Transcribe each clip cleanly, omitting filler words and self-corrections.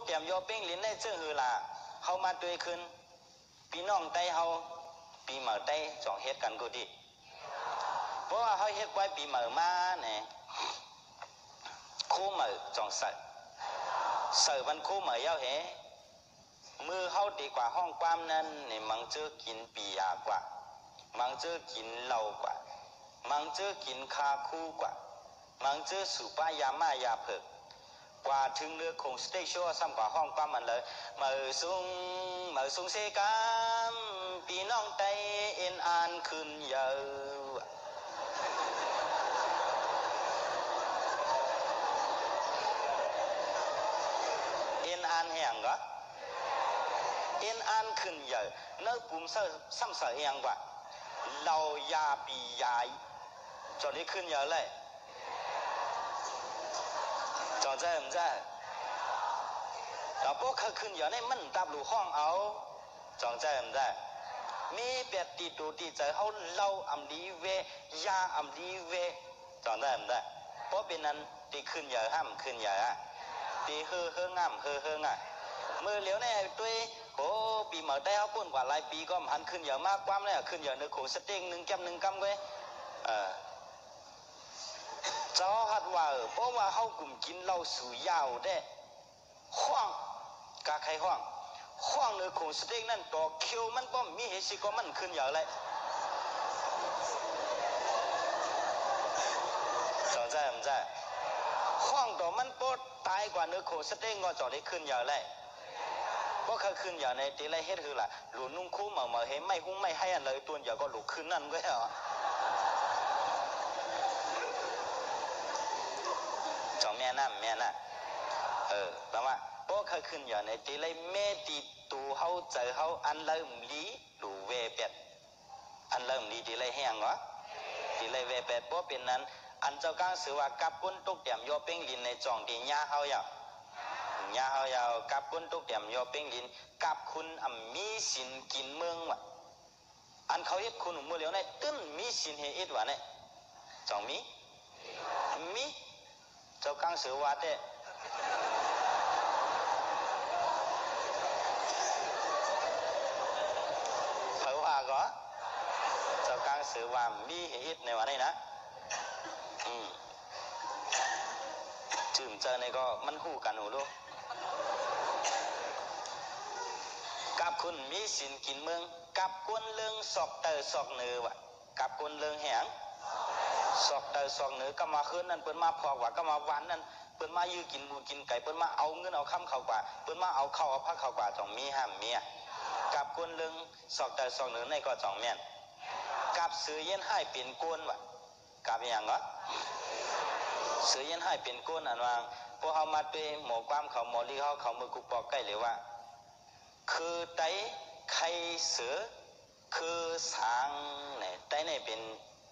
เตรียมโยเป้งลิ้นได้เชื่อหือละเขามาด้วยคืนพี่น้องไต้เขาปีเหมือไต้จองเฮ็ดกันกูดิเพราะว่าเขาเฮ็ดไว้ปีเหมือมาเนี่ยคู่เหมือจองเสิร์มันคู่เหมือเย้าเหมือเขาดีกว่าห้องความนั้นเนี่ยมังเจอกินปียากว่ามังเจอกินเหล้ากว่ามังเจอกินคาคู่กว่ามังเจอสุปายามายาเผิกกว่าถึงเรือคงสเตชัวซ้ำกว่าห้องความมันเลยเหมือซุงเซกามปีน้องไตเอ็นอ่านขึ้นเยอะเอ็นอ่านแห่งก็เอ็นอ่านขึ้นเยอะเนื้อปุ่มเสซ้ำเสียงกว่าเรายาปียายจอดนี้ขึ้นเยอะเลยจอดใจมันใจเราพวกเขาขึ้นเยอะในมันดับหลูห้องเอาจอดใจมันใจมีเปียตีตูตีใจเขาเล่าอัมดีเวยาอัมดีเวจอดใจมันใจเพราะเป็นนั้นตีขึ้นเยอะห้ามขึ้นเยอะตีเฮ่อง่ำเฮ่อง่ะมือเหลียวเนี่ยด้วยโอ้ปีเหมือได้เขาปุ่นกว่าหลายปีก็หันขึ้นเยอะมากความเนี่ยขึ้นเยอะเนื้อโขสเต็ง1 แก้ม 1 กำเว้ยเจ้าหัดว่าเพราะว่าเขากลุ่มกินเหล้าสูยาวได้ห้องกาใครห้องเนื้อโขสเต็งนั่นต่อคิวมันป้อมมีเหตุก็มันขึ้นเยอะเลยจอดใจมันใจห้องต่อมันปดตายกว่าเนื้อโขสเต็งก็จอดได้ขึ้นเยอะเลยเพราะเขาขึ้นอย่างในตีไรเฮ็ดคือล่ะหลุดนุ่งคู่เหมาเห็นไม่หุ้งไม่ให้อันเลยตัวอย่างก็หลุดขึ้นนั่นก็เหรอจอมแม่น่ะแต่ว่าเพราะเขาขึ้นอย่างในตีไรแม่ตีตูเขาเจอเขาอันเริ่มลีหลูเวเป็ดอันเริ่มลีตีไรแห้งเหรอตีไรเวเป็ดเพราะเป็นนั้นอันเจ้าก้างสือว่ากับปุ้นตุกเตี่ยมโยเป้งลินในจ่องตีหญ้าเขาอย่างยาวกับปุ้นตุกเดี่ยมยอเป้งลินกับคุณมีสินกินเมืองวะอันเขาเฮ็ดคุณมือเหลียวในตึ้นมีสินเฮ็ดวะเนี่ยจองมีเจ้ากังสือว่าแต่เผาว่าก็เจ้ากังสือว่ามีเฮ็ดในวันนี้นะจืมเจอในก็มันหูกันหูดูกับคุณมีสินกินเมืองกับกวนเรื่องสอกเตอสอกเนื้อวะกับกวนเรื่องแหงสอกเตอสอกเนื้อก็มาคืนนั่นเปิ้นมาพอกว่าก็มาวันนั่นเปิ้นมายื้อกินหมูกินไก่เปิ้นมาเอาเงินเอาคำเขากว่าเปิ้นมาเอาเข้าเอาพักเขากว่าต้องมีห้ามเมียกับกวนเรื่องสอกเตอสอกเนื้อในก็จ่องแม่นกับเสือเย็นให้เป็นกวนวะกับอย่างก็เสือเย็นให้เป็นกวนอันว่าพวกเขามาด้วยหมอความเขาหมอลีเขามือกุปอกใกล้เลยว่าคือไตไข่เสือคือสางเนี่ยไตเนี่ยเป็น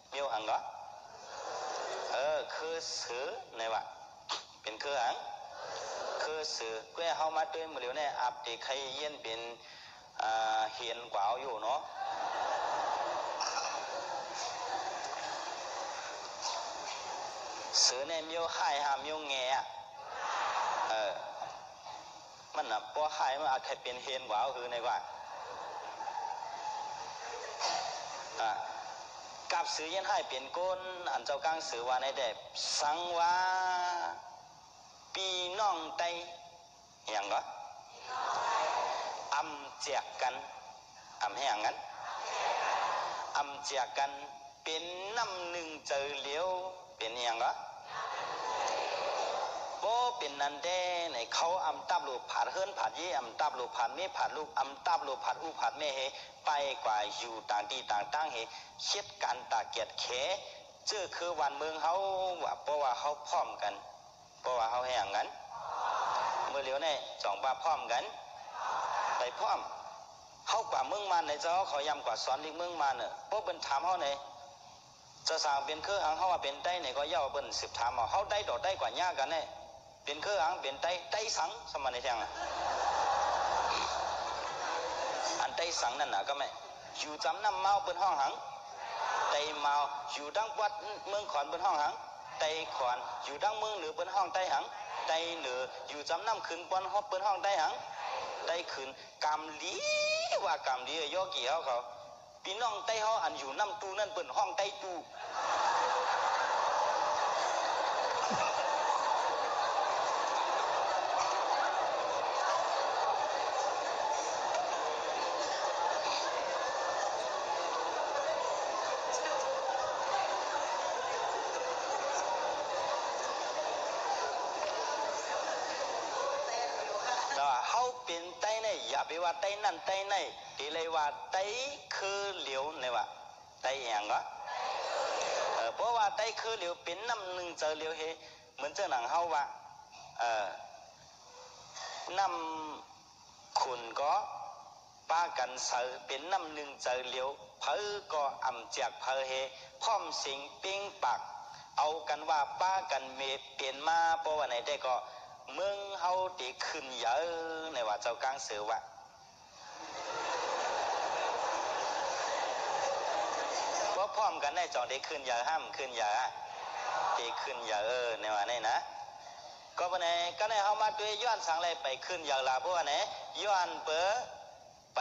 เมียวหังก็คือเสือเนี่ยวะเป็นคือหังคือเสือแกเขามาด้วยมือเดียวเนี่ยอับตีไข่เย็นเป็นเหียนกว่าอยู่เนาะเสือเนี่ยเมียวไข่หาเมียวแง่มันน่ะพอหายมันอาจจะเป็นเฮนกว่าคือในว่ากับสื่อยันให้เป็นก้นอันเจ้าก้างสื่อว่าในเด็บสังว่าปีน้องไตอย่างก็อำเจียกกันอำให้อย่างนั้นอำเจียกกันเป็นน้ำหนึ่งเจอเหลียวเป็นอย่างก็โบเป็นนันเด้ในเขาอำตับลูกผัดเฮิรนผัดยี่อำตับลูกผัดเมผัดลูกอำตับลูกผัดอูผัดเมเฮไปกว่าอยู่ต่างที่ต่างตั้งเฮเช็ดกันตาเกียดแขเจ้าคือวันเมืองเขาว่าเพราะว่าเขาพร้อมกันเพราะว่าเขาแห่งกันเมื่อเลี้ยวเนี่ยจ่องว่าพร้อมกันไปพร้อมเขากว่าเมืองมันในเจ้าเขายำกว่าสอนลิงเมืองมันเนอะเพราะเป็นถามเขาเนี่ยจะสั่งเป็นเครื่องหางเขาว่าเป็นได้เนี่ยก็ย่อเป็นสืบถามเขาได้ดอกได้กว่าย่ากันเนี่ยเป็นเครื่องหางเป็นได้สังสมัยในแทงอันได้สังนั่นน่ะก็ไม่อยู่จำน้ำเมาเป็นห้องหังได้เมาอยู่ดังวัดเมืองขอนเป็นห้องหังได้ขอนอยู่ดังเมืองหรือเป็นห้องได้หัง ไตเหนืออยู่จำน้ำขึ้นปอนฮอบเปิ้นห้องไตหังไตขึ้นกำลีว่ากำลีย่อกี่เขาพี่น้องไตเขาอันอยู่น้ำตูนั่นเปิ้นห้องไตตูเขาเป็นไตในอย่าไปว่าไตนั่นไตในที่เลยว่าไตคือเหลียวเนี่ยว่าไตอย่างก็เพราะว่าไตคือเหลียวเป็นน้ำหนึ่งเจอเหลียวเฮเหมือนเจ้าหนังเขาว่าน้ำขุนก็ป้ากันเสือเป็นน้ำหนึ่งเจอเหลียวเพอก็อ่ำจากเพอเฮพร้อมสิงปิ้งปักเอากันว่าป้ากันเมเปลี่ยนมาเพราะว่าไหนได้ก็เมืองเฮาตีขึ้นเยอะในว่าเจ้ากลางเสือวะเพราะพร้อมกันได้จอดได้ขึ้นเยอะห้ามขึ้นเยอะตีขึ้นเยอะในว่านี่นะก็วันไหนก็ในเฮามาด้วยย้อนสังเลยไปขึ้นเยอะละเพราะว่าไหนย้อนเบอไป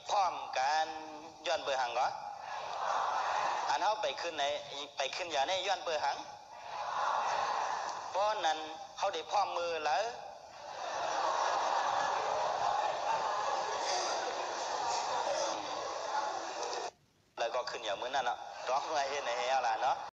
พร้อมกันย้อนเบอหังก็อันเฮาไปขึ้นไหนไปขึ้นเยอะในย้อนเบอหังเพราะนั้นเขาได้พร้อมมือแล้วแล้วก็ขึ้นอย่างมือนั่นเนาะร้องไว้ให้ไหนเอาล่ะเนาะ